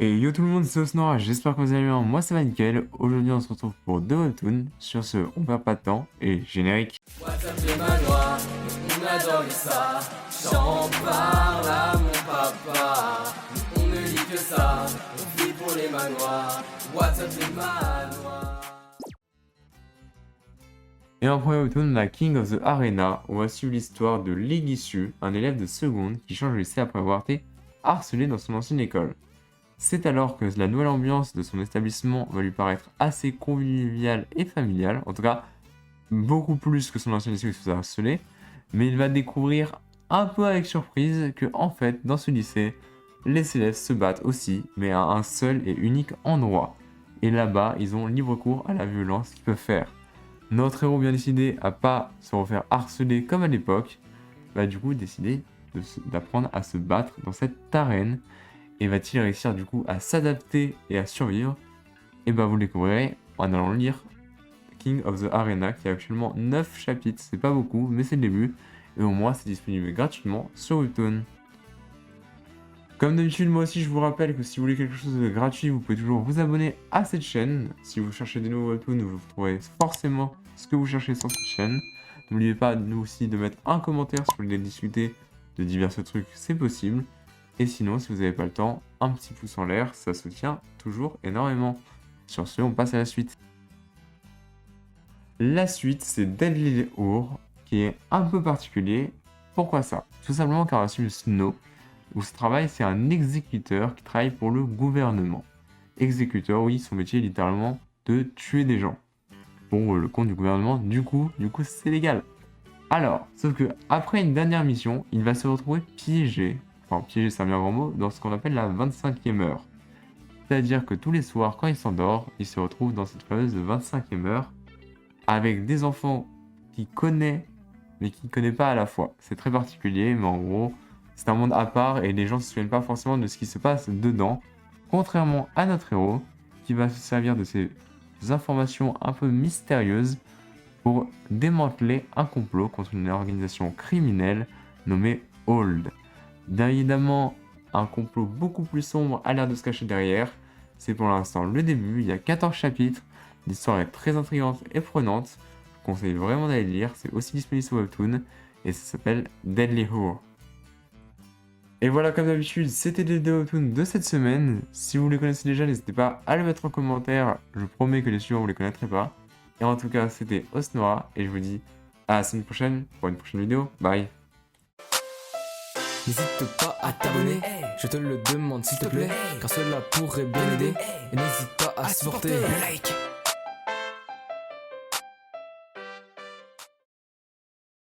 Et yo tout le monde, c'est Osnora, j'espère que vous allez bien, moi c'est Michael. Aujourd'hui on se retrouve pour deux webtoons. Sur ce, on perd pas de temps et générique. WhatsApp les manoirs, on adore ça. J'en parle à mon papa. On ne lit que ça, on vit pour les manoirs. WhatsApp les manoirs. Et en premier webtoon, la King of the Arena, on va suivre l'histoire de Legisu, un élève de seconde qui change de lycée après avoir été harcelé dans son ancienne école. C'est alors que la nouvelle ambiance de son établissement va lui paraître assez conviviale et familiale, en tout cas beaucoup plus que son ancien lycée où il se faisait harceler, mais il va découvrir un peu avec surprise que en fait dans ce lycée, les élèves se battent aussi, mais à un seul et unique endroit. Et là-bas, ils ont libre cours à la violence qu'ils peuvent faire. Notre héros bien décidé à pas se refaire harceler comme à l'époque, va du coup décider d'apprendre à se battre dans cette arène. Et va-t-il réussir du coup à s'adapter et à survivre? Et bah vous le découvrirez en allant lire King of the Arena qui a actuellement 9 chapitres, c'est pas beaucoup mais c'est le début. Et au moins c'est disponible gratuitement sur Webtoon. Comme d'habitude, moi aussi je vous rappelle que si vous voulez quelque chose de gratuit, vous pouvez toujours vous abonner à cette chaîne. Si vous cherchez des nouveaux webtoons, vous trouverez forcément ce que vous cherchez sur cette chaîne. N'oubliez pas nous aussi de mettre un commentaire si vous voulez discuter de divers trucs, c'est possible. Et sinon, si vous n'avez pas le temps, un petit pouce en l'air, ça soutient toujours énormément. Sur ce, on passe à la suite. La suite, c'est Deadly Hour, qui est un peu particulier. Pourquoi ça? Tout simplement car on a suivi Snow, où ce travail, c'est un exécuteur qui travaille pour le gouvernement. Exécuteur, oui, son métier est littéralement de tuer des gens. Pour le compte du gouvernement, du coup, c'est légal. Alors, sauf que après une dernière mission, il va se retrouver piégé. Enfin, piégé, c'est un bien grand mot, dans ce qu'on appelle la 25e heure. C'est-à-dire que tous les soirs, quand il s'endort, il se retrouve dans cette fameuse 25e heure avec des enfants qu'il connaît, mais qu'il ne connaît pas à la fois. C'est très particulier, mais en gros, c'est un monde à part et les gens ne se souviennent pas forcément de ce qui se passe dedans. Contrairement à notre héros, qui va se servir de ces informations un peu mystérieuses pour démanteler un complot contre une organisation criminelle nommée Hold. Bien évidemment, un complot beaucoup plus sombre a l'air de se cacher derrière. C'est pour l'instant le début, il y a 14 chapitres, l'histoire est très intrigante et prenante. Je vous conseille vraiment d'aller lire, c'est aussi disponible sur Webtoon et ça s'appelle Deadly Hour. Et voilà, comme d'habitude, c'était les deux Webtoons de cette semaine. Si vous les connaissez déjà, n'hésitez pas à le mettre en commentaire, je promets que les suivants vous les connaîtrez pas. Et en tout cas, c'était Osnora et je vous dis à la semaine prochaine pour une prochaine vidéo. Bye! N'hésite pas à t'abonner, je te le demande s'il te plaît, car cela pourrait bien aider. Et n'hésite pas à supporter. Like.